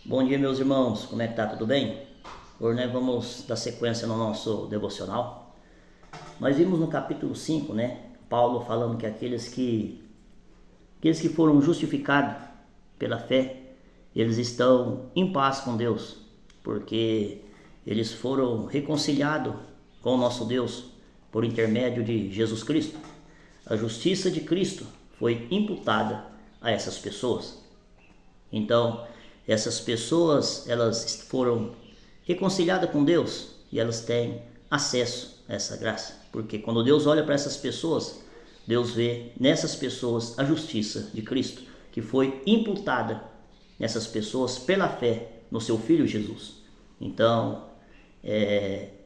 Bom dia, meus irmãos, como é que tá? Tudo bem? Hoje nós vamos dar sequência no nosso devocional. Nós vimos no capítulo 5, Paulo falando que aqueles que foram justificados pela fé, eles estão em paz com Deus, porque eles foram reconciliados com o nosso Deus por intermédio de Jesus Cristo. A justiça de Cristo foi imputada a essas pessoas. Então, essas pessoas, elas foram reconciliadas com Deus e elas têm acesso a essa graça. Porque quando Deus olha para essas pessoas, Deus vê nessas pessoas a justiça de Cristo, que foi imputada nessas pessoas pela fé no seu Filho Jesus. Então,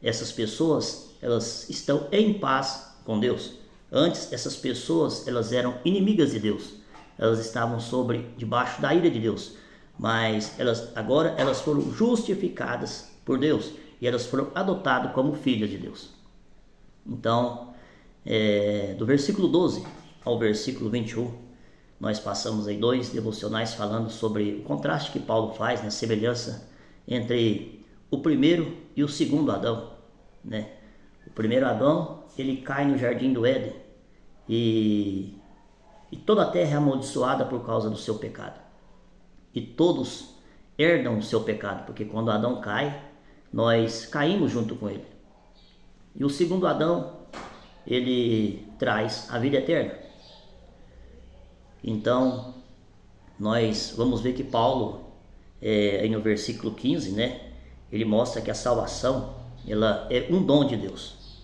essas pessoas, elas estão em paz com Deus. Antes, essas pessoas, elas eram inimigas de Deus. Elas estavam debaixo da ira de Deus. Mas agora elas foram justificadas por Deus e elas foram adotadas como filhas de Deus. Então, do versículo 12 ao versículo 21, nós passamos aí 2 devocionais falando sobre o contraste que Paulo faz, semelhança entre o primeiro e o segundo Adão. O primeiro Adão, ele cai no jardim do Éden e toda a terra é amaldiçoada por causa do seu pecado. E todos herdam o seu pecado, porque quando Adão cai, nós caímos junto com ele. E o segundo Adão, ele traz a vida eterna. Então, nós vamos ver que Paulo, aí no versículo 15, ele mostra que a salvação, ela é um dom de Deus.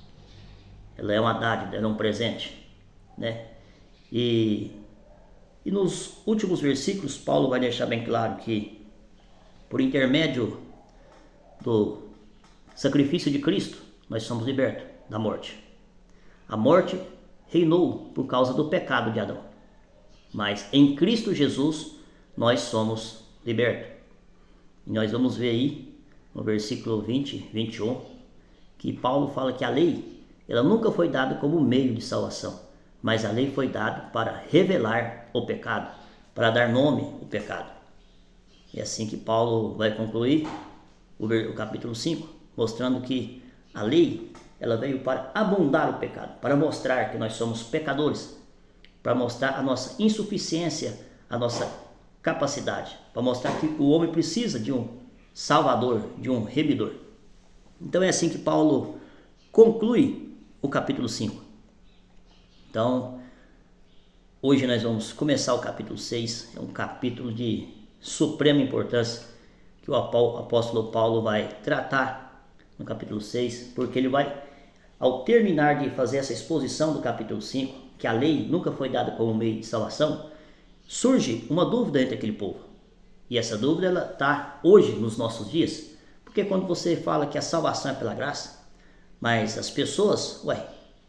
Ela é uma dádiva, ela é um presente, E nos últimos versículos, Paulo vai deixar bem claro que, por intermédio do sacrifício de Cristo, nós somos libertos da morte. A morte reinou por causa do pecado de Adão, mas em Cristo Jesus nós somos libertos. E nós vamos ver aí, no versículo 20, 21, que Paulo fala que a lei, ela nunca foi dada como meio de salvação, mas a lei foi dada para revelar o pecado, para dar nome ao pecado. É assim que Paulo vai concluir o capítulo 5, mostrando que a lei, ela veio para abundar o pecado, para mostrar que nós somos pecadores, para mostrar a nossa insuficiência, a nossa capacidade, para mostrar que o homem precisa de um salvador, de um remidor. Então é assim que Paulo conclui o capítulo 5. Então, hoje nós vamos começar o capítulo 6, é um capítulo de suprema importância que o apóstolo Paulo vai tratar no capítulo 6, porque ele vai, ao terminar de fazer essa exposição do capítulo 5, que a lei nunca foi dada como meio de salvação, surge uma dúvida entre aquele povo. E essa dúvida ela está hoje nos nossos dias, porque quando você fala que a salvação é pela graça, mas as pessoas,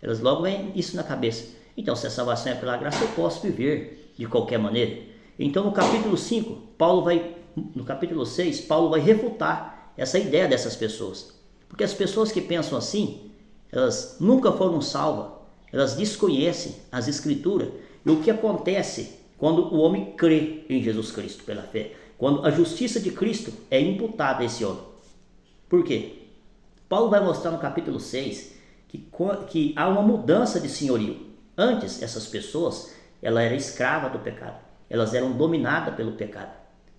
elas logo vêm isso na cabeça. Então, se a salvação é pela graça, eu posso viver de qualquer maneira. Então, no capítulo 5, no capítulo 6, Paulo vai refutar essa ideia dessas pessoas. Porque as pessoas que pensam assim, elas nunca foram salvas, elas desconhecem as Escrituras e o que acontece quando o homem crê em Jesus Cristo pela fé. Quando a justiça de Cristo é imputada a esse homem. Por quê? Paulo vai mostrar no capítulo 6 que há uma mudança de senhorio. Antes, essas pessoas, elas eram escravas do pecado. Elas eram dominadas pelo pecado.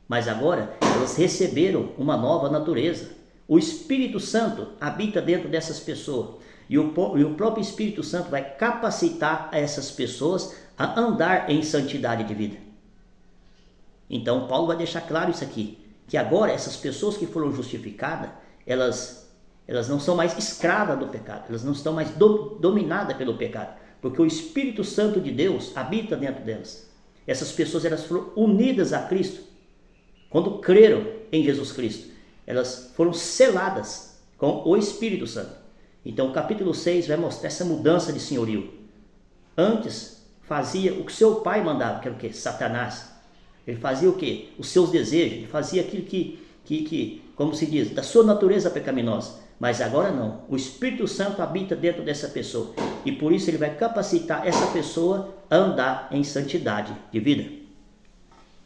Mas agora, elas receberam uma nova natureza. O Espírito Santo habita dentro dessas pessoas. E o próprio Espírito Santo vai capacitar essas pessoas a andar em santidade de vida. Então, Paulo vai deixar claro isso aqui. Que agora, essas pessoas que foram justificadas, elas não são mais escravas do pecado, elas não estão mais dominadas pelo pecado, porque o Espírito Santo de Deus habita dentro delas. Essas pessoas elas foram unidas a Cristo, quando creram em Jesus Cristo, elas foram seladas com o Espírito Santo. Então o capítulo 6 vai mostrar essa mudança de senhorio. Antes fazia o que seu pai mandava, que era o quê? Satanás. Ele fazia o quê? Os seus desejos, ele fazia aquilo que, como se diz, da sua natureza pecaminosa. Mas agora não, o Espírito Santo habita dentro dessa pessoa e por isso ele vai capacitar essa pessoa a andar em santidade de vida.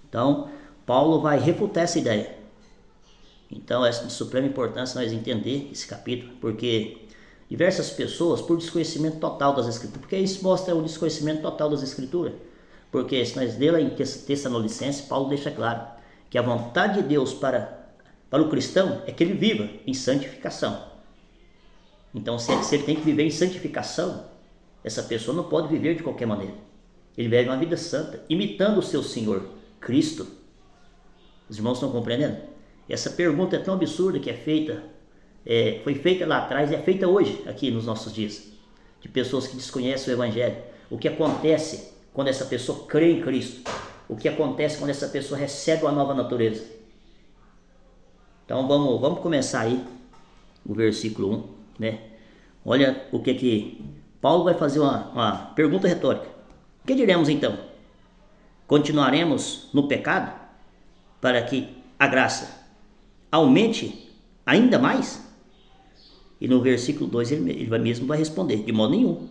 Então, Paulo vai refutar essa ideia Então é de suprema importância nós entender esse capítulo, porque diversas pessoas, por desconhecimento total das Escrituras, porque isso mostra o desconhecimento total das Escrituras, porque se nós lermos em Tessalonicenses, Paulo deixa claro que a vontade de Deus para o cristão é que ele viva em santificação. Então se ele tem que viver em santificação, essa pessoa não pode viver de qualquer maneira. Ele vive uma vida santa, imitando o seu Senhor, Cristo. Os irmãos estão compreendendo? Essa pergunta é tão absurda que é feita, foi feita lá atrás e é feita hoje, aqui nos nossos dias, de pessoas que desconhecem o Evangelho. O que acontece quando essa pessoa crê em Cristo? O que acontece quando essa pessoa recebe uma nova natureza? Então vamos começar aí o versículo 1, né? Olha o que Paulo vai fazer uma pergunta retórica. O que diremos então? Continuaremos no pecado para que a graça aumente ainda mais? E no versículo 2 ele mesmo vai responder: de modo nenhum.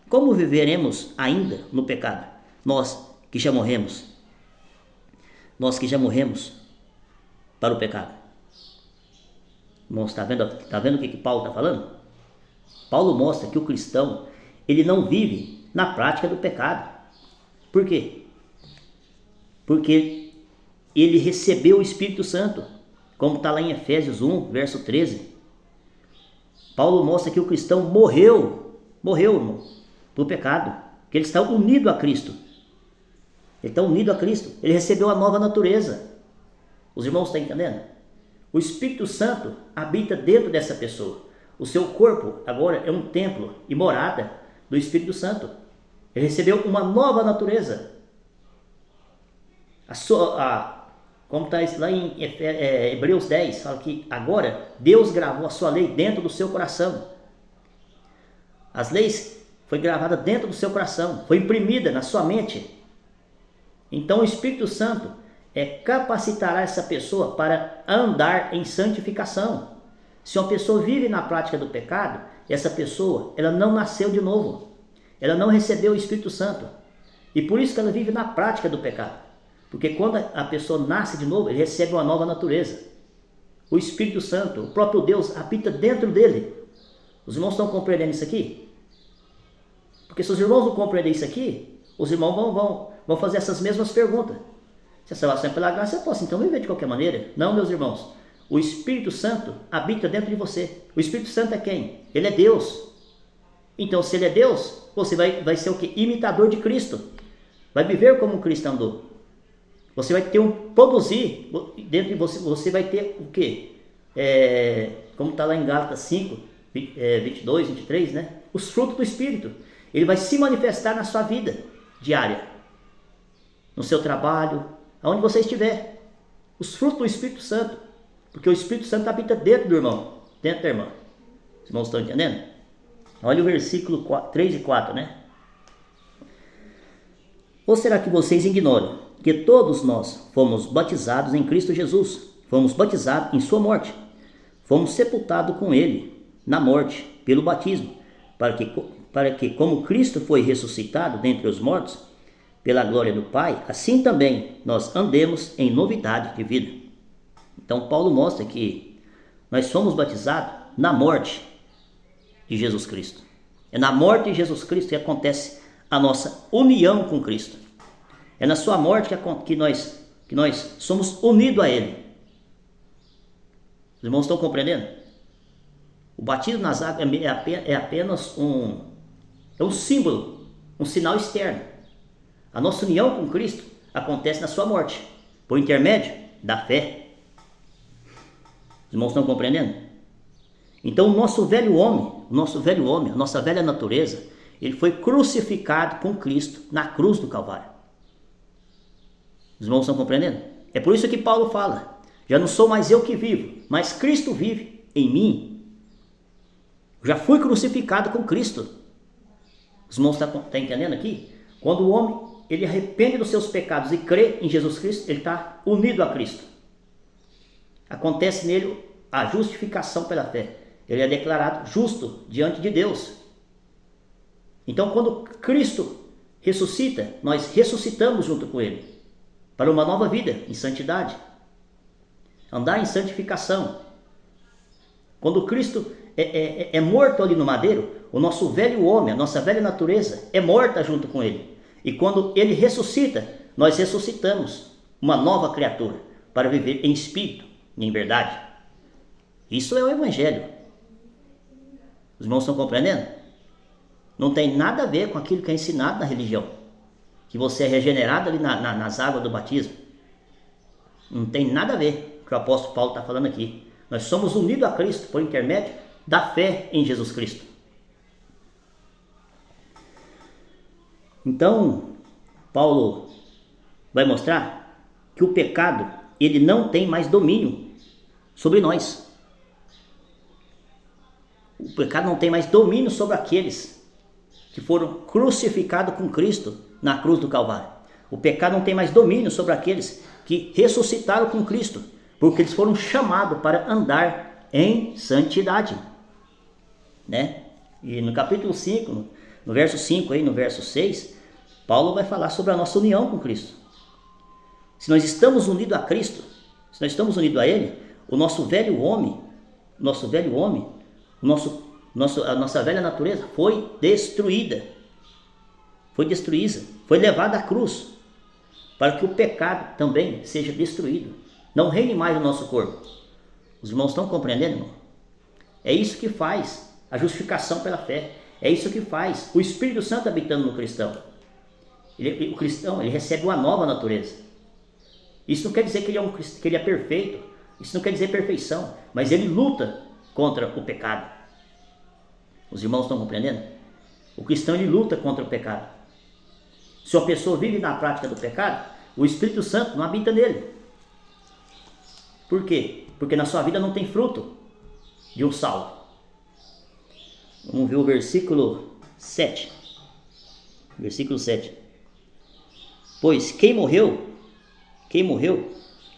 Como viveremos ainda no pecado? Nós que já morremos para o pecado. Irmãos, está vendo o que Paulo está falando? Paulo mostra que o cristão, ele não vive na prática do pecado. Por quê? Porque ele recebeu o Espírito Santo, como está lá em Efésios 1, verso 13. Paulo mostra que o cristão morreu, irmão, do pecado, que ele está unido a Cristo. Ele está unido a Cristo, ele recebeu a nova natureza. Os irmãos estão entendendo? O Espírito Santo habita dentro dessa pessoa. O seu corpo agora é um templo e morada do Espírito Santo. Ele recebeu uma nova natureza. Como está isso lá em Hebreus 10, fala que agora Deus gravou a sua lei dentro do seu coração. As leis foi gravada dentro do seu coração, foi imprimida na sua mente. Então o Espírito Santo capacitará essa pessoa para andar em santificação. Se uma pessoa vive na prática do pecado, essa pessoa ela não nasceu de novo, ela não recebeu o Espírito Santo, e por isso que ela vive na prática do pecado. Porque quando a pessoa nasce de novo, ele recebe uma nova natureza. O Espírito Santo, o próprio Deus, habita dentro dele. Os irmãos estão compreendendo isso aqui? Porque se os irmãos não compreendem isso aqui, os irmãos vão fazer essas mesmas perguntas. Se a salvação é pela graça, eu posso então viver de qualquer maneira? Não, meus irmãos. O Espírito Santo habita dentro de você. O Espírito Santo é quem? Ele é Deus. Então, se ele é Deus, você vai ser o quê? Imitador de Cristo. Vai viver como um cristão andou. Você vai ter produzir dentro de você, você vai ter o quê? Como está lá em Gálatas 5, 22, 23, né? Os frutos do Espírito. Ele vai se manifestar na sua vida diária, no seu trabalho, aonde você estiver. Os frutos do Espírito Santo. Porque o Espírito Santo habita dentro do irmão, dentro da irmã. Os irmãos estão entendendo? Olha o versículo 3 e 4, né? Ou será que vocês ignoram que todos nós fomos batizados em Cristo Jesus? Fomos batizados em sua morte. Fomos sepultados com ele na morte pelo batismo, para que como Cristo foi ressuscitado dentre os mortos, pela glória do Pai, assim também nós andemos em novidade de vida. Então Paulo mostra que nós somos batizados na morte de Jesus Cristo. É na morte de Jesus Cristo que acontece a nossa união com Cristo. É na sua morte que nós somos unidos a Ele. Os irmãos estão compreendendo? O batismo nas águas é apenas um símbolo, um sinal externo. A nossa união com Cristo acontece na sua morte, por intermédio da fé. Os irmãos estão compreendendo? Então o nosso velho homem, a nossa velha natureza, ele foi crucificado com Cristo na cruz do Calvário. Os irmãos estão compreendendo? É por isso que Paulo fala: já não sou mais eu que vivo, mas Cristo vive em mim. Já fui crucificado com Cristo. Os irmãos estão entendendo aqui? Quando o homem ele arrepende dos seus pecados e crê em Jesus Cristo, ele está unido a Cristo. Acontece nele a justificação pela fé. Ele é declarado justo diante de Deus. Então, quando Cristo ressuscita, nós ressuscitamos junto com Ele para uma nova vida em santidade. andar em santificação. Quando Cristo é morto ali no madeiro, o nosso velho homem, a nossa velha natureza é morta junto com ele. E quando ele ressuscita, nós ressuscitamos uma nova criatura para viver em espírito e em verdade. Isso é o Evangelho. Os irmãos estão compreendendo? Não tem nada a ver com aquilo que é ensinado na religião, que você é regenerado ali nas águas do batismo. Não tem nada a ver com o que o apóstolo Paulo está falando aqui. Nós somos unidos a Cristo por intermédio da fé em Jesus Cristo. Então, Paulo vai mostrar que o pecado, ele não tem mais domínio sobre nós. O pecado não tem mais domínio sobre aqueles que foram crucificados com Cristo na cruz do Calvário. O pecado não tem mais domínio sobre aqueles que ressuscitaram com Cristo, porque eles foram chamados para andar em santidade, né? E no capítulo 5, no verso 5 aí, no verso 6, Paulo vai falar sobre a nossa união com Cristo. Se nós estamos unidos a Cristo, se nós estamos unidos a Ele, o nosso velho homem, a nossa velha natureza foi destruída, foi levada à cruz, para que o pecado também seja destruído, não reine mais no nosso corpo. Os irmãos estão compreendendo, irmão? É isso que faz a justificação pela fé, é isso que faz o Espírito Santo habitando no cristão. O cristão, ele recebe uma nova natureza. Isso não quer dizer que ele é perfeito, isso não quer dizer perfeição, mas ele luta contra o pecado. Os irmãos estão compreendendo? O cristão, ele luta contra o pecado. Se uma pessoa vive na prática do pecado, o Espírito Santo não habita nele. Por quê? Porque na sua vida não tem fruto de um salvo. Vamos ver o versículo 7. Versículo 7. Pois quem morreu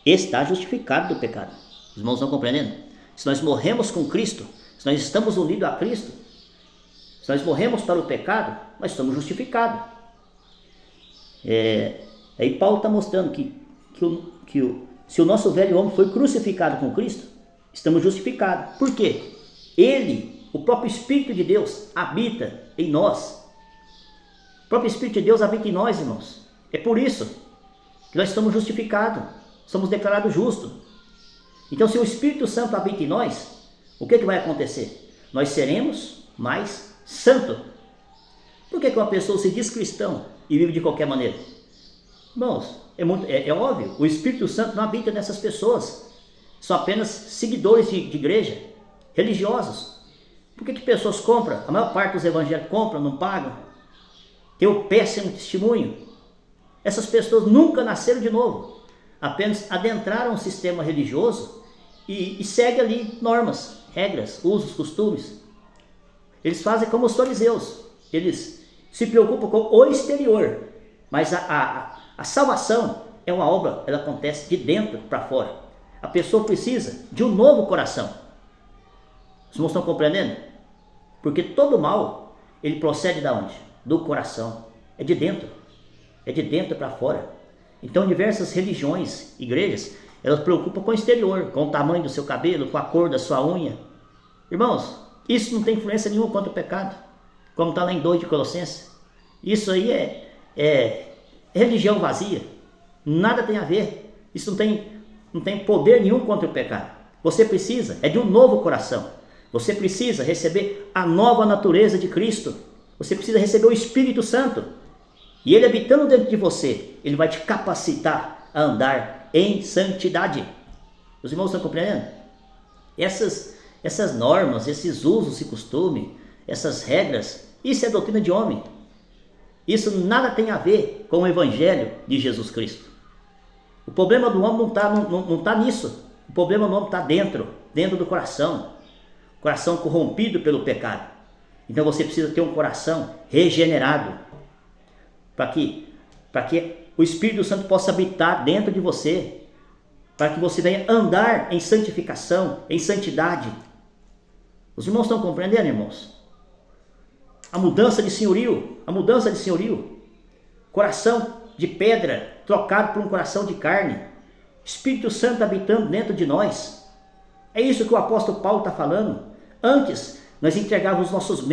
está justificado do pecado. Os irmãos estão compreendendo? Se nós morremos com Cristo, se nós estamos unidos a Cristo, se nós morremos para o pecado, nós estamos justificados. Aí Paulo está mostrando que se o nosso velho homem foi crucificado com Cristo, estamos justificados. Por quê? Ele, o próprio Espírito de Deus, habita em nós. O próprio Espírito de Deus habita em nós, irmãos. É por isso que nós estamos justificados, somos declarados justos. Então, se o Espírito Santo habita em nós, o que vai acontecer? Nós seremos mais santos. Por que uma pessoa se diz cristão e vive de qualquer maneira? Irmãos, é óbvio, o Espírito Santo não habita nessas pessoas. São apenas seguidores de igreja, religiosos. Por que pessoas compram? A maior parte dos evangélicos compram, não pagam. Tem o péssimo testemunho. Essas pessoas nunca nasceram de novo. Apenas adentraram o sistema religioso e seguem ali normas, regras, usos, costumes. Eles fazem como os fariseus. Eles se preocupam com o exterior. Mas a salvação é uma obra, ela acontece de dentro para fora. A pessoa precisa de um novo coração. Os irmãos estão compreendendo? Porque todo mal, ele procede de onde? Do coração. É de dentro. É de dentro para fora. Então diversas religiões, igrejas, elas se preocupam com o exterior, com o tamanho do seu cabelo, com a cor da sua unha. Irmãos, isso não tem influência nenhuma contra o pecado. Como está lá em 2 de Colossenses. Isso aí é religião vazia. Nada tem a ver. Isso não tem poder nenhum contra o pecado. Você precisa de um novo coração. Você precisa receber a nova natureza de Cristo. Você precisa receber o Espírito Santo. E ele habitando dentro de você, ele vai te capacitar a andar em santidade. Os irmãos estão compreendendo? Essas normas, esses usos e costumes, essas regras, isso é doutrina de homem. Isso nada tem a ver com o Evangelho de Jesus Cristo. O problema do homem não está nisso. O problema do homem está dentro do coração. Coração corrompido pelo pecado. Então você precisa ter um coração regenerado. Para que o Espírito Santo possa habitar dentro de você. Para que você venha andar em santificação, em santidade. Os irmãos estão compreendendo, irmãos? A mudança de senhorio. Coração de pedra trocado por um coração de carne. Espírito Santo habitando dentro de nós. É isso que o apóstolo Paulo está falando. Antes, nós entregávamos os nossos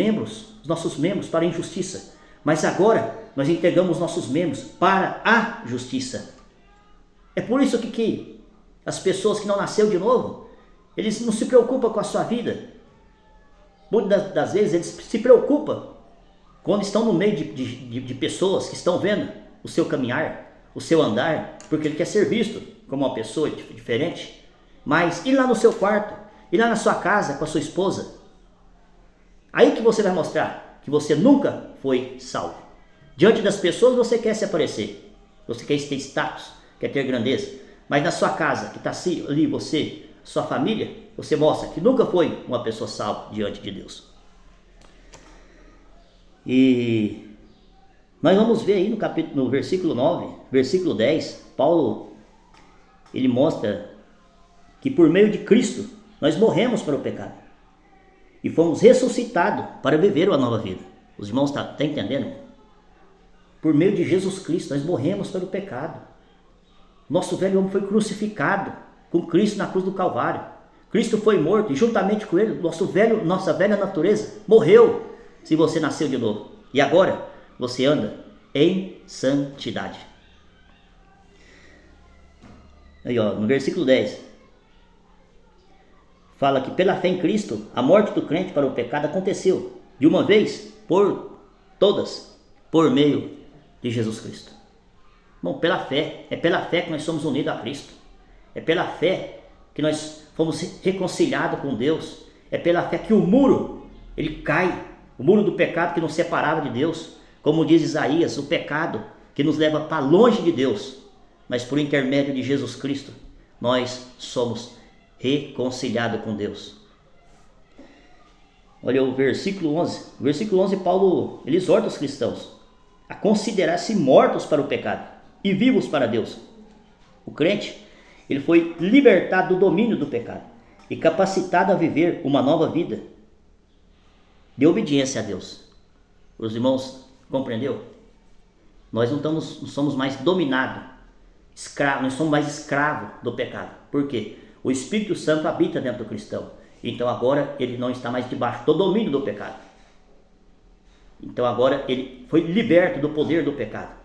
membros para a injustiça. Mas agora, nós entregamos nossos membros para a justiça. É por isso que as pessoas que não nasceram de novo, eles não se preocupam com a sua vida. Muitas das vezes eles se preocupam quando estão no meio de pessoas que estão vendo o seu caminhar, o seu andar, porque ele quer ser visto como uma pessoa diferente. Mas ir lá no seu quarto, ir lá na sua casa com a sua esposa, aí que você vai mostrar que você nunca foi salvo. Diante das pessoas você quer se aparecer, você quer ter status, quer ter grandeza, mas na sua casa, que está ali você, sua família, você mostra que nunca foi uma pessoa salva diante de Deus. E nós vamos ver aí no versículo 9, versículo 10, Paulo, ele mostra que por meio de Cristo nós morremos para o pecado e fomos ressuscitados para viver uma nova vida. Os irmãos estão entendendo? Por meio de Jesus Cristo nós morremos para o pecado. Nosso velho homem foi crucificado com Cristo na cruz do Calvário. Cristo foi morto e juntamente com ele, nossa velha natureza morreu se você nasceu de novo. E agora você anda em santidade. Aí no versículo 10. Fala que pela fé em Cristo, a morte do crente para o pecado aconteceu de uma vez por todas, por meio de Jesus Cristo. Bom, pela fé, é pela fé que nós somos unidos a Cristo. É pela fé que nós fomos reconciliados com Deus. É pela fé que o muro, ele cai, o muro do pecado que nos separava de Deus. Como diz Isaías, o pecado que nos leva para longe de Deus. Mas por intermédio de Jesus Cristo, nós somos reconciliado com Deus. Olha o versículo 11. O versículo 11, Paulo, ele exorta os cristãos a considerar-se mortos para o pecado e vivos para Deus. O crente, ele foi libertado do domínio do pecado e capacitado a viver uma nova vida de obediência a Deus. Os irmãos, compreendeu? Nós não somos mais dominados, escravos, nós somos mais escravos do pecado. Por quê? O Espírito Santo habita dentro do cristão. Então agora ele não está mais debaixo do domínio do pecado. Então agora ele foi liberto do poder do pecado.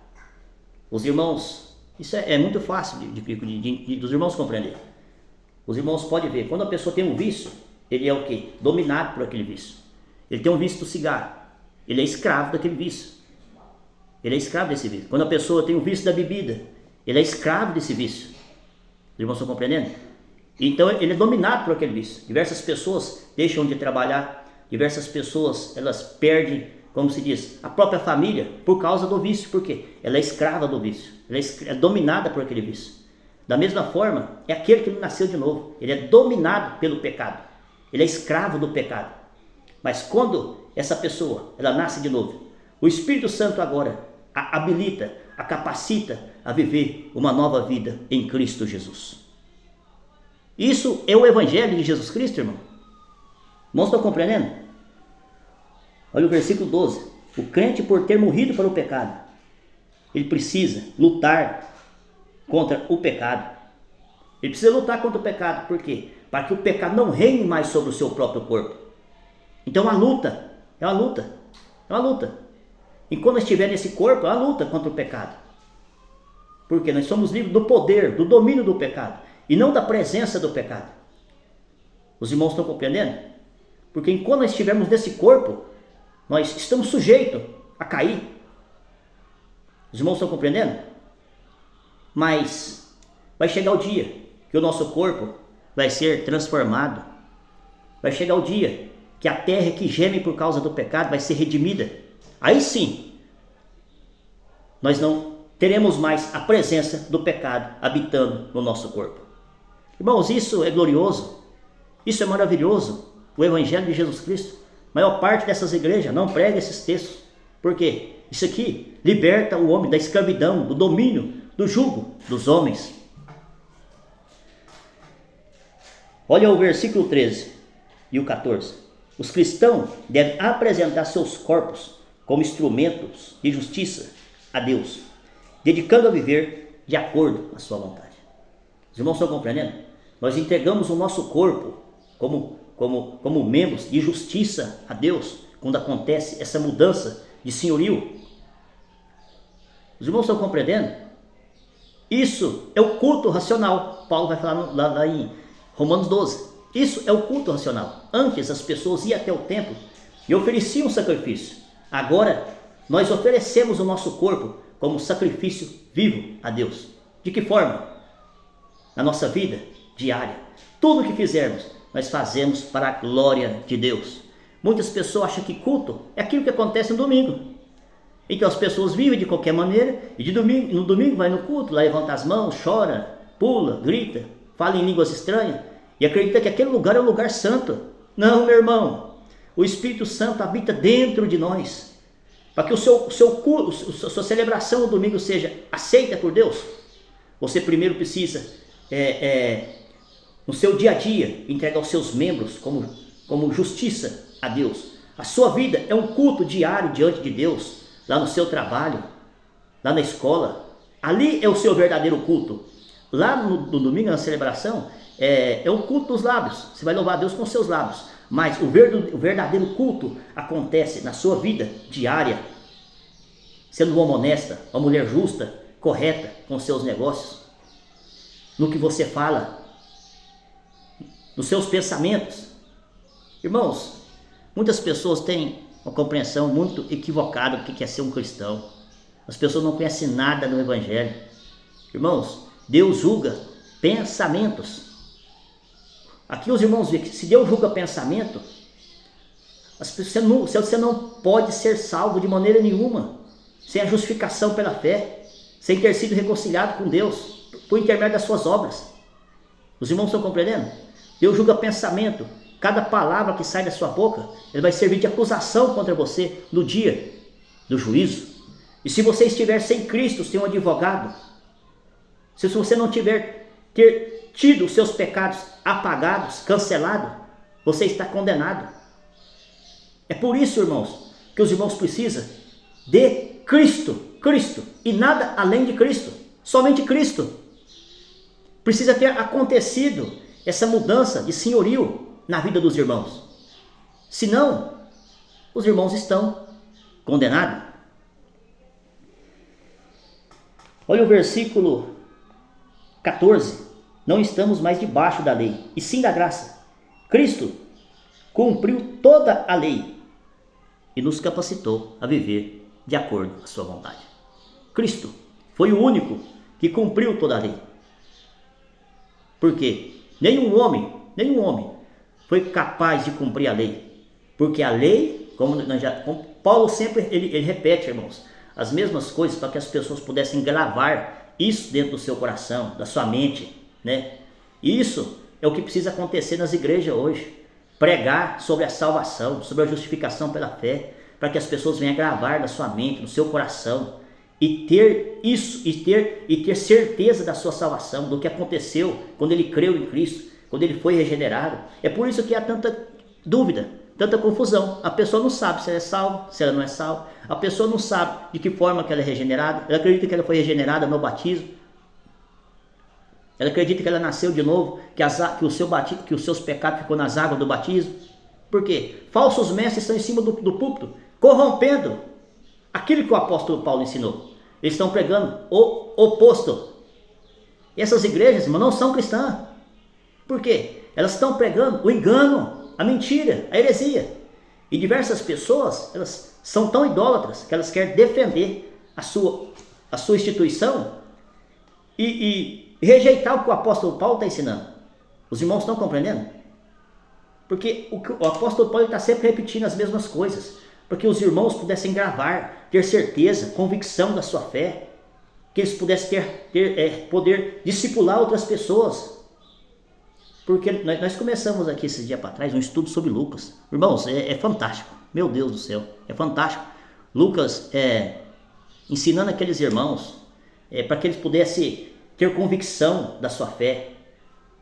Os irmãos, isso é muito fácil dos irmãos compreender. Os irmãos podem ver, quando a pessoa tem um vício, ele é o quê? Dominado por aquele vício. Ele tem um vício do cigarro, ele é escravo daquele vício. Ele é escravo desse vício. Quando a pessoa tem um vício da bebida, ele é escravo desse vício. Os irmãos estão compreendendo? Então ele é dominado por aquele vício. Diversas pessoas deixam de trabalhar, diversas pessoas elas perdem, como se diz, a própria família por causa do vício. Por quê? Ela é escrava do vício, ela é dominada por aquele vício. Da mesma forma, é aquele que não nasceu de novo, ele é dominado pelo pecado, ele é escravo do pecado. Mas quando essa pessoa ela nasce de novo, o Espírito Santo agora a habilita, a capacita a viver uma nova vida em Cristo Jesus. Isso é o Evangelho de Jesus Cristo, irmão. Irmãos, estão compreendendo? Olha o versículo 12. O crente, por ter morrido para o pecado, ele precisa lutar contra o pecado. Ele precisa lutar contra o pecado. Por quê? Para que o pecado não reine mais sobre o seu próprio corpo. Então é uma luta. E quando estiver nesse corpo, é uma luta contra o pecado. Porque nós somos livres do poder, do domínio do pecado, e não da presença do pecado. Os irmãos estão compreendendo? Porque enquanto nós estivermos nesse corpo, nós estamos sujeitos a cair. Os irmãos estão compreendendo? Mas vai chegar o dia que o nosso corpo vai ser transformado. Vai chegar o dia que a terra que geme por causa do pecado vai ser redimida. Aí sim, nós não teremos mais a presença do pecado habitando no nosso corpo. Irmãos, isso é glorioso, isso é maravilhoso, o Evangelho de Jesus Cristo. A maior parte dessas igrejas não prega esses textos. Por quê? Isso aqui liberta o homem da escravidão, do domínio, do jugo dos homens. Olha o versículo 13 e o 14. Os cristãos devem apresentar seus corpos como instrumentos de justiça a Deus, dedicando a viver de acordo com a sua vontade. Os irmãos estão compreendendo? Nós entregamos o nosso corpo como membros de justiça a Deus quando acontece essa mudança de senhorio. Os irmãos estão compreendendo? Isso é o culto racional. Paulo vai falar lá em Romanos 12. Isso é o culto racional. Antes as pessoas iam até o templo e ofereciam um sacrifício. Agora nós oferecemos o nosso corpo como sacrifício vivo a Deus. De que forma? Na nossa vida diária. Tudo o que fizermos, nós fazemos para a glória de Deus. Muitas pessoas acham que culto é aquilo que acontece no domingo. Então as pessoas vivem de qualquer maneira e no domingo vai no culto, lá levanta as mãos, chora, pula, grita, fala em línguas estranhas e acredita que aquele lugar é um lugar santo. Não, meu irmão, o Espírito Santo habita dentro de nós. Para que o seu culto, a sua celebração no domingo seja aceita por Deus, você primeiro precisa, no seu dia a dia, entregar os seus membros como justiça a Deus. A sua vida é um culto diário diante de Deus, lá no seu trabalho, lá na escola. Ali é o seu verdadeiro culto. Lá no domingo, na celebração, é o culto dos lábios. Você vai louvar a Deus com os seus lábios. Mas o verdadeiro culto acontece na sua vida diária, sendo uma homem honesta, uma mulher justa, correta com os seus negócios, no que você fala, nos seus pensamentos. Irmãos, muitas pessoas têm uma compreensão muito equivocada do que é ser um cristão. As pessoas não conhecem nada do Evangelho. Irmãos, Deus julga pensamentos. Aqui os irmãos veem que se Deus julga pensamento, você não pode ser salvo de maneira nenhuma, sem a justificação pela fé, sem ter sido reconciliado com Deus, por intermédio das suas obras. Os irmãos estão compreendendo? Deus julga pensamento. Cada palavra que sai da sua boca, ele vai servir de acusação contra você no dia do juízo. E se você estiver sem Cristo, sem um advogado, se você não ter tido os seus pecados apagados, cancelados, você está condenado. É por isso, irmãos, que os irmãos precisam de Cristo e nada além de Cristo, somente Cristo. Precisa ter acontecido essa mudança de senhorio na vida dos irmãos. Senão, os irmãos estão condenados. Olha o versículo 14. Não estamos mais debaixo da lei, e sim da graça. Cristo cumpriu toda a lei e nos capacitou a viver de acordo com a sua vontade. Cristo foi o único que cumpriu toda a lei. Por quê? Nenhum homem foi capaz de cumprir a lei, porque a lei, como Paulo sempre ele repete, irmãos, as mesmas coisas para que as pessoas pudessem gravar isso dentro do seu coração, da sua mente, né? Isso é o que precisa acontecer nas igrejas hoje, pregar sobre a salvação, sobre a justificação pela fé, para que as pessoas venham gravar na sua mente, no seu coração, e ter isso, e ter certeza da sua salvação, do que aconteceu quando ele creu em Cristo, quando ele foi regenerado. É por isso que há tanta dúvida, tanta confusão. A pessoa não sabe se ela é salva, se ela não é salva. A pessoa não sabe de que forma que ela é regenerada. Ela acredita que ela foi regenerada no batismo. Ela acredita que ela nasceu de novo, que os seus pecados ficou nas águas do batismo. Por quê? Falsos mestres estão em cima do púlpito, corrompendo aquilo que o apóstolo Paulo ensinou. Eles estão pregando o oposto. Essas igrejas, irmão, não são cristãs. Por quê? Elas estão pregando o engano, a mentira, a heresia. E diversas pessoas, elas são tão idólatras que elas querem defender a sua instituição e rejeitar o que o apóstolo Paulo está ensinando. Os irmãos estão compreendendo? Porque o apóstolo Paulo está sempre repetindo as mesmas coisas, para que os irmãos pudessem gravar, ter certeza, convicção da sua fé, que eles pudessem poder discipular outras pessoas. Porque nós começamos aqui esses dias para trás um estudo sobre Lucas. Irmãos, é fantástico, meu Deus do céu, é fantástico. Lucas ensinando aqueles irmãos, para que eles pudessem ter convicção da sua fé,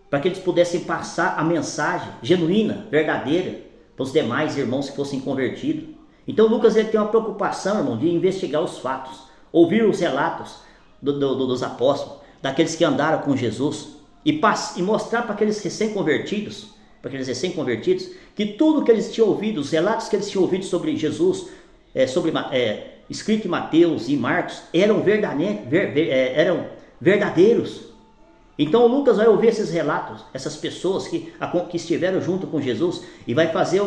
para que eles pudessem passar a mensagem genuína, verdadeira, para os demais irmãos que fossem convertidos. Então Lucas ele tem uma preocupação, irmão, de investigar os fatos, ouvir os relatos dos apóstolos, daqueles que andaram com Jesus, e mostrar para aqueles recém-convertidos, que tudo que eles tinham ouvido, os relatos que eles tinham ouvido sobre Jesus, escrito em Mateus e Marcos, eram verdadeiros. Então Lucas vai ouvir esses relatos, essas pessoas que estiveram junto com Jesus, e vai fazer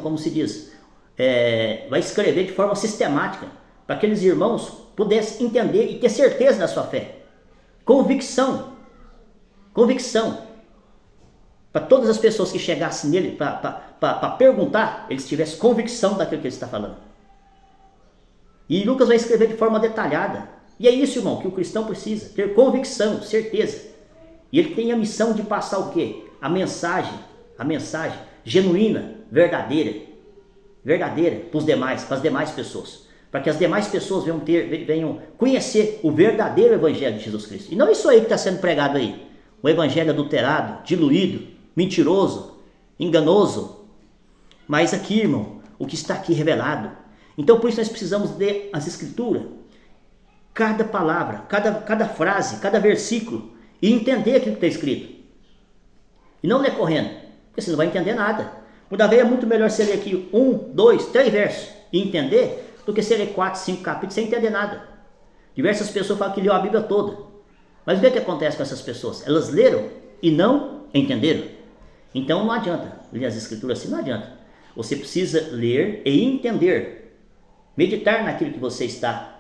como se diz, vai escrever de forma sistemática, para que aqueles irmãos pudessem entender e ter certeza da sua fé. Convicção. Para todas as pessoas que chegassem nele para perguntar, eles tivessem convicção daquilo que ele está falando. E Lucas vai escrever de forma detalhada. E é isso, irmão, que o cristão precisa, ter convicção, certeza. E ele tem a missão de passar o quê? A mensagem genuína, verdadeira para as demais pessoas. Para que as demais pessoas venham conhecer o verdadeiro evangelho de Jesus Cristo. E não isso aí que está sendo pregado aí. Um evangelho adulterado, diluído, mentiroso, enganoso. Mas aqui, irmão, o que está aqui revelado. Então por isso nós precisamos ler as escrituras. Cada palavra, cada frase, cada versículo. E entender aquilo que está escrito. E não ler correndo. Porque você não vai entender nada. Muitas vezes é muito melhor você ler aqui 1, 2, 3 versos e entender, do que você ler 4, 5 capítulos sem entender nada. Diversas pessoas falam que leu a Bíblia toda. Mas o que acontece com essas pessoas? Elas leram e não entenderam. Então não adianta ler as escrituras assim, não adianta. Você precisa ler e entender. Meditar naquilo que você está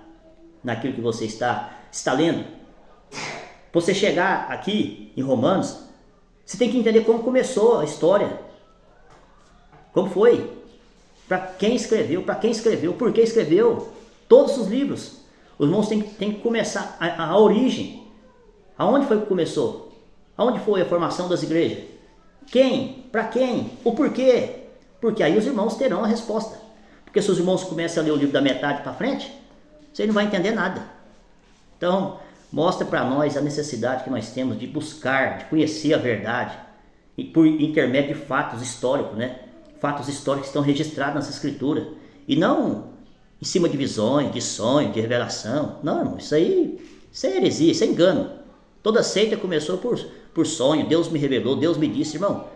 lendo. Você chegar aqui em Romanos, você tem que entender como começou a história. Como foi? Para quem escreveu, por que escreveu. Todos os livros. Os irmãos têm que começar a origem. Aonde foi que começou? Aonde foi a formação das igrejas? Quem? Para quem? O porquê? Porque aí os irmãos terão a resposta. Porque se os irmãos começam a ler o livro da metade para frente, você não vai entender nada. Então, mostra para nós a necessidade que nós temos de buscar, de conhecer a verdade, e por intermédio de fatos históricos, né? Fatos históricos que estão registrados nas escrituras. E não em cima de visões, de sonhos, de revelação. Não, irmão, isso é heresia, isso é engano. Toda seita começou por sonho. Deus me revelou, Deus me disse, irmão.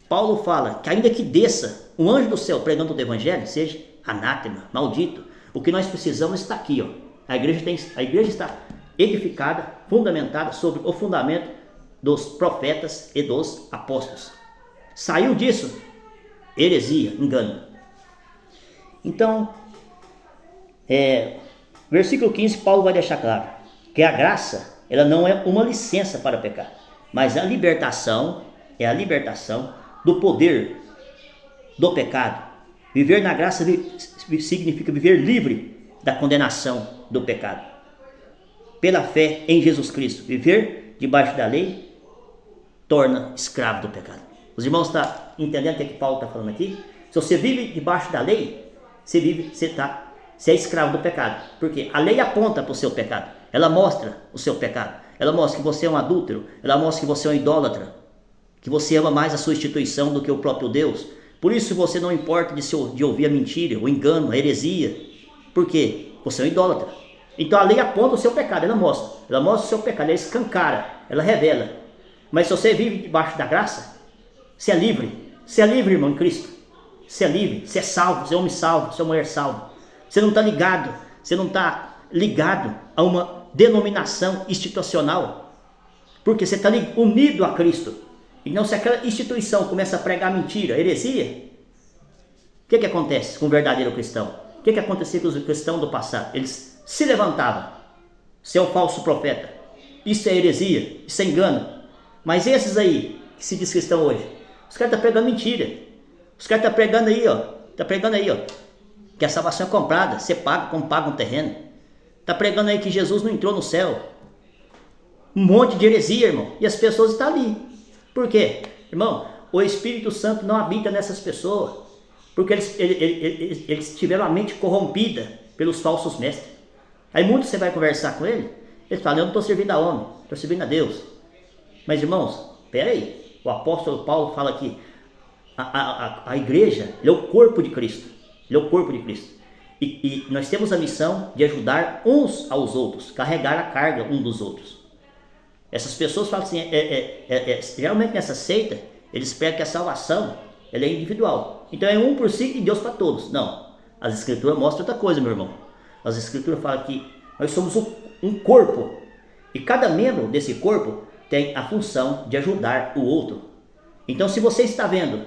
Paulo fala que ainda que desça um anjo do céu pregando o evangelho, seja anátema, maldito. O que nós precisamos está aqui, ó. A igreja está edificada, fundamentada sobre o fundamento dos profetas e dos apóstolos. Saiu disso, heresia, engano. Então, versículo 15, Paulo vai deixar claro que a graça, ela não é uma licença para pecar, mas a libertação é a libertação do poder do pecado. Viver na graça significa viver livre da condenação do pecado. Pela fé em Jesus Cristo, viver debaixo da lei torna escravo do pecado. Os irmãos estão entendendo o que Paulo está falando aqui? Se você vive debaixo da lei, você é escravo do pecado. Porque a lei aponta para o seu pecado. Ela mostra o seu pecado. Ela mostra que você é um adúltero. Ela mostra que você é um idólatra. Que você ama mais a sua instituição do que o próprio Deus. Por isso você não importa de ouvir a mentira, o engano, a heresia. Por quê? Você é um idólatra. Então a lei aponta o seu pecado. Ela mostra o seu pecado. Ela escancara. Ela revela. Mas se você vive debaixo da graça, você é livre. Você é livre, irmão, em Cristo. Você é livre. Você é salvo. Você é homem salvo. Você é mulher salvo. Você não está ligado. Você não está ligado a uma denominação institucional. Porque você está unido a Cristo. Então se aquela instituição começa a pregar mentira, heresia, o que acontece com o verdadeiro cristão? O que acontecia com os cristãos do passado? Eles se levantavam. Você é um falso profeta. Isso é heresia. Isso é engano. Mas esses aí, que se diz cristão hoje, os caras estão pregando mentira. Os caras estão pregando aí, ó. Que a salvação é comprada. Você paga como paga um terreno. Está pregando aí que Jesus não entrou no céu. Um monte de heresia, irmão. E as pessoas estão ali. Por quê? Irmão, o Espírito Santo não habita nessas pessoas. Porque eles tiveram a mente corrompida pelos falsos mestres. Aí muitos você vai conversar com ele, ele fala, eu não estou servindo a homem, estou servindo a Deus. Mas irmãos, espera aí. O apóstolo Paulo fala que a igreja, ele é o corpo de Cristo. Ele é o corpo de Cristo. E nós temos a missão de ajudar uns aos outros, carregar a carga um dos outros. Essas pessoas falam assim, geralmente nessa seita, eles pregam que a salvação ela é individual. Então é um por si e Deus para todos. Não, as escrituras mostram outra coisa, meu irmão. As escrituras falam que nós somos um corpo, e cada membro desse corpo tem a função de ajudar o outro. Então se você está vendo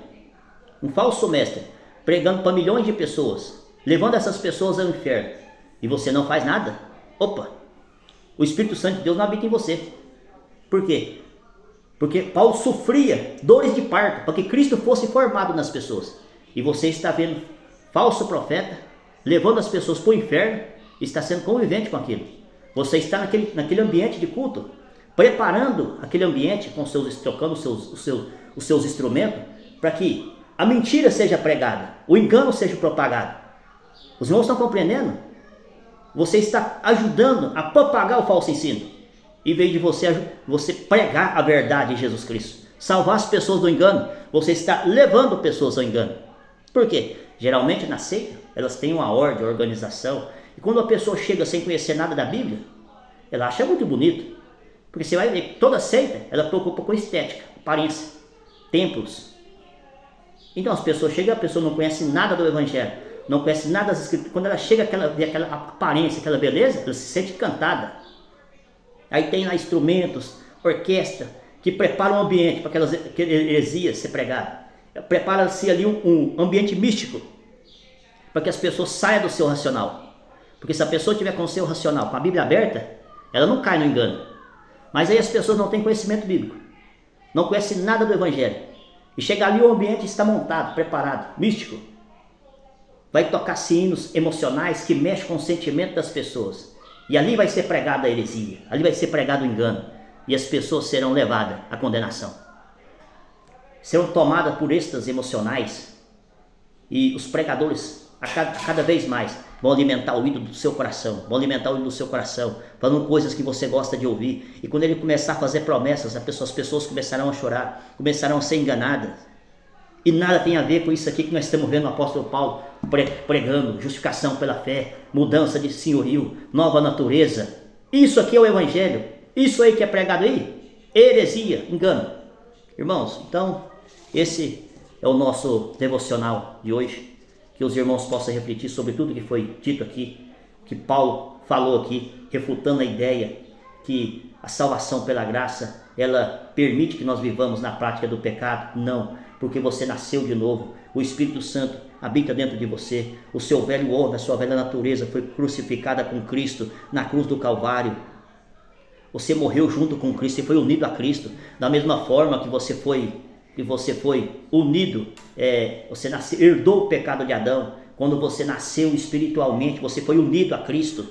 um falso mestre pregando para milhões de pessoas, levando essas pessoas ao inferno, e você não faz nada, opa, o Espírito Santo de Deus não habita em você. Por quê? Porque Paulo sofria dores de parto para que Cristo fosse formado nas pessoas. E você está vendo falso profeta levando as pessoas para o inferno e está sendo conivente com aquilo. Você está naquele ambiente de culto, preparando aquele ambiente com trocando os seus instrumentos para que a mentira seja pregada, o engano seja propagado. Os irmãos estão compreendendo? Você está ajudando a propagar o falso ensino, em vez de você pregar a verdade de Jesus Cristo, salvar as pessoas do engano. Você está levando pessoas ao engano. Por quê? Geralmente na seita, elas têm uma ordem, uma organização, e quando a pessoa chega sem conhecer nada da Bíblia, ela acha muito bonito, porque você vai ver que toda seita, ela preocupa com estética, aparência, templos. Então as pessoas chegam, a pessoa não conhece nada do Evangelho, não conhece nada das Escrituras. Quando ela chega, vê aquela aparência, aquela beleza, ela se sente encantada. Aí tem lá instrumentos, orquestra, que preparam o ambiente para aquelas heresias ser pregadas. Prepara-se ali um ambiente místico, para que as pessoas saiam do seu racional. Porque se a pessoa tiver com o seu racional, com a Bíblia aberta, ela não cai no engano. Mas aí as pessoas não têm conhecimento bíblico, não conhecem nada do Evangelho. E chega ali, o ambiente está montado, preparado, místico. Vai tocar sinos emocionais que mexem com o sentimento das pessoas. E ali vai ser pregada a heresia, ali vai ser pregado o engano. E as pessoas serão levadas à condenação. Serão tomadas por êxtase emocionais. E os pregadores, a cada vez mais, vão alimentar o ídolo do seu coração. Vão alimentar o ídolo do seu coração, falando coisas que você gosta de ouvir. E quando ele começar a fazer promessas, as pessoas começarão a chorar, começarão a ser enganadas. E nada tem a ver com isso aqui que nós estamos vendo o apóstolo Paulo pregando: justificação pela fé, mudança de senhorio, nova natureza. Isso aqui é o Evangelho. Isso aí que é pregado aí, heresia, engano. Irmãos, então esse é o nosso devocional de hoje. Que os irmãos possam refletir sobre tudo que foi dito aqui, que Paulo falou aqui, refutando a ideia que a salvação pela graça, ela permite que nós vivamos na prática do pecado. Não, porque você nasceu de novo, o Espírito Santo habita dentro de você, o seu velho homem, a sua velha natureza foi crucificada com Cristo na cruz do Calvário. Você morreu junto com Cristo e foi unido a Cristo, da mesma forma que você foi unido, você herdou o pecado de Adão. Quando você nasceu espiritualmente, você foi unido a Cristo.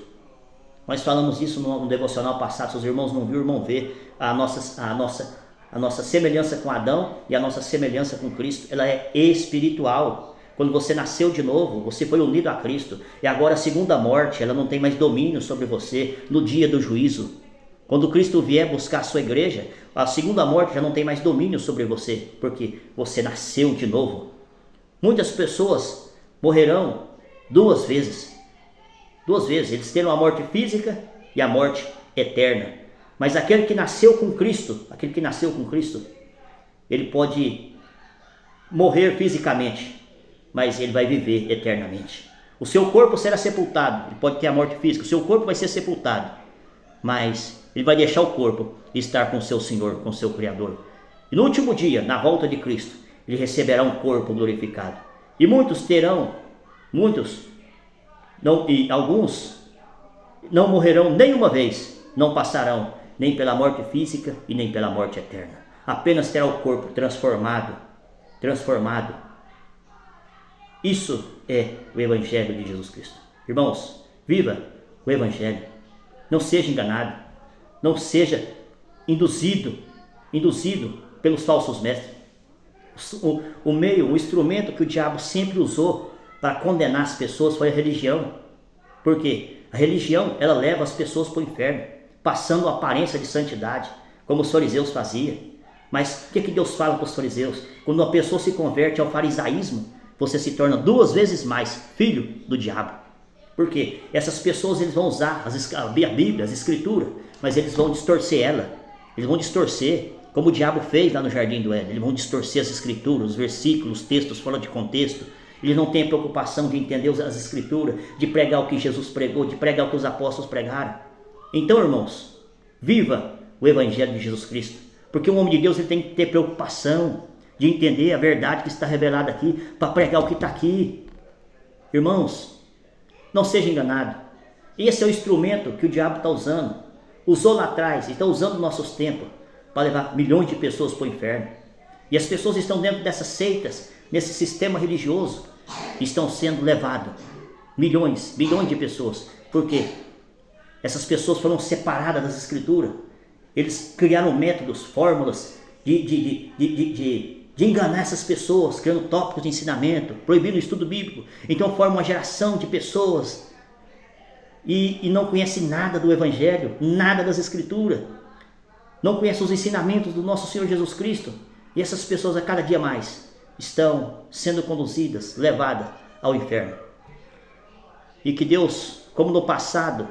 Nós falamos isso no devocional passado. Se os irmãos não viram, irmão, ver a nossa semelhança com Adão e a nossa semelhança com Cristo, ela é espiritual. Quando você nasceu de novo, você foi unido a Cristo, e agora a segunda morte, ela não tem mais domínio sobre você no dia do juízo. Quando Cristo vier buscar a sua igreja, a segunda morte já não tem mais domínio sobre você, porque você nasceu de novo. Muitas pessoas morrerão duas vezes. Eles terão a morte física e a morte eterna. Mas aquele que nasceu com Cristo, ele pode morrer fisicamente, mas ele vai viver eternamente. O seu corpo será sepultado, ele pode ter a morte física, o seu corpo vai ser sepultado, mas ele vai deixar o corpo e estar com o seu Senhor, com o seu Criador. E no último dia, na volta de Cristo, ele receberá um corpo glorificado. E alguns não morrerão nenhuma vez, não passarão nem pela morte física e nem pela morte eterna. Apenas terá o corpo transformado. Isso é o Evangelho de Jesus Cristo. Irmãos, viva o Evangelho. Não seja enganado. Não seja induzido pelos falsos mestres. O instrumento que o diabo sempre usou para condenar as pessoas foi a religião. Porque a religião, ela leva as pessoas para o inferno, passando a aparência de santidade, como os fariseus faziam. Mas o que Deus fala para os fariseus? Quando uma pessoa se converte ao farisaísmo, você se torna 2 vezes mais filho do diabo. Porque essas pessoas, eles vão usar a Bíblia, as Escrituras, mas eles vão distorcer ela. Eles vão distorcer, como o diabo fez lá no Jardim do Éden. Eles vão distorcer as escrituras, os versículos, os textos fora de contexto. Eles não têm preocupação de entender as escrituras, de pregar o que Jesus pregou, de pregar o que os apóstolos pregaram. Então, irmãos, viva o Evangelho de Jesus Cristo. Porque o homem de Deus ele tem que ter preocupação de entender a verdade que está revelada aqui, para pregar o que está aqui. Irmãos, não seja enganado. Esse é o instrumento que o diabo está usando. Usou lá atrás e está usando nos nossos tempos para levar milhões de pessoas para o inferno. E as pessoas estão dentro dessas seitas, nesse sistema religioso, estão sendo levadas. Milhões de pessoas. Por quê? Essas pessoas foram separadas das escrituras. Eles criaram métodos, fórmulas de enganar essas pessoas, criando tópicos de ensinamento, proibindo o estudo bíblico. Então forma uma geração de pessoas e não conhece nada do Evangelho, nada das Escrituras. Não conhece os ensinamentos do nosso Senhor Jesus Cristo. E essas pessoas a cada dia mais estão sendo conduzidas, levadas ao inferno. E que Deus, como no passado,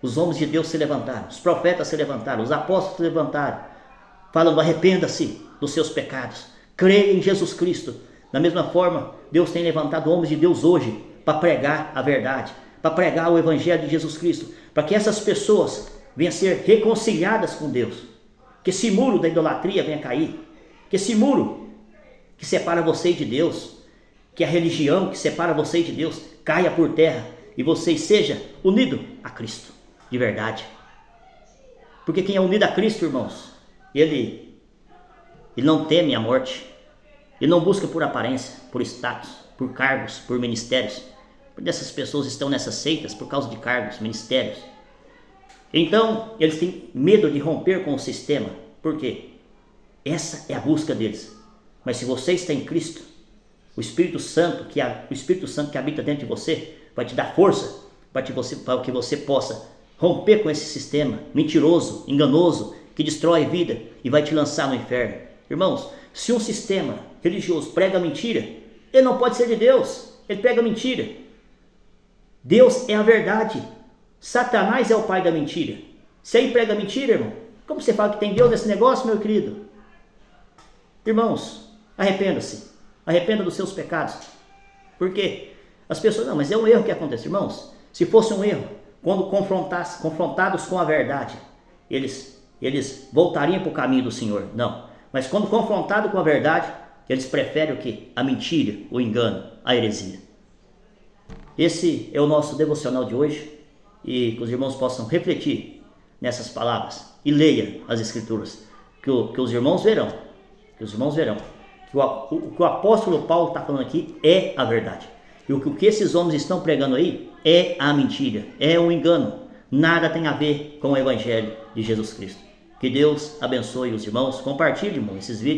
os homens de Deus se levantaram, os profetas se levantaram, os apóstolos se levantaram, falando: arrependa-se dos seus pecados, creia em Jesus Cristo. Da mesma forma, Deus tem levantado homens de Deus hoje para pregar a verdade, para pregar o Evangelho de Jesus Cristo, para que essas pessoas venham a ser reconciliadas com Deus, que esse muro da idolatria venha a cair, que esse muro que separa você de Deus, que a religião que separa você de Deus, caia por terra e você seja unido a Cristo de verdade. Porque quem é unido a Cristo, irmãos, ele não teme a morte, ele não busca por aparência, por status, por cargos, por ministérios. Porque essas pessoas estão nessas seitas por causa de cargos, ministérios. Então eles têm medo de romper com o sistema. Por quê? Essa é a busca deles. Mas se você está em Cristo, o Espírito Santo que habita dentro de você vai te dar força para que você possa romper com esse sistema mentiroso, enganoso, que destrói a vida e vai te lançar no inferno. Irmãos, se um sistema religioso prega mentira, ele não pode ser de Deus, ele prega mentira. Deus é a verdade, Satanás é o pai da mentira. Se aí prega mentira, irmão, como você fala que tem Deus nesse negócio, meu querido? Irmãos, arrependa-se, arrependa dos seus pecados. Por quê? As pessoas, não, mas é um erro que acontece. Irmãos, se fosse um erro, quando confrontados com a verdade, eles voltariam para o caminho do Senhor. Não, mas quando confrontados com a verdade, eles preferem o quê? A mentira, o engano, a heresia. Esse é o nosso devocional de hoje, e que os irmãos possam refletir nessas palavras e leia as Escrituras, que os irmãos verão, que o que o apóstolo Paulo está falando aqui é a verdade. E o que esses homens estão pregando aí é a mentira, é um engano. Nada tem a ver com o Evangelho de Jesus Cristo. Que Deus abençoe os irmãos. Compartilhe, irmão, esses vídeos.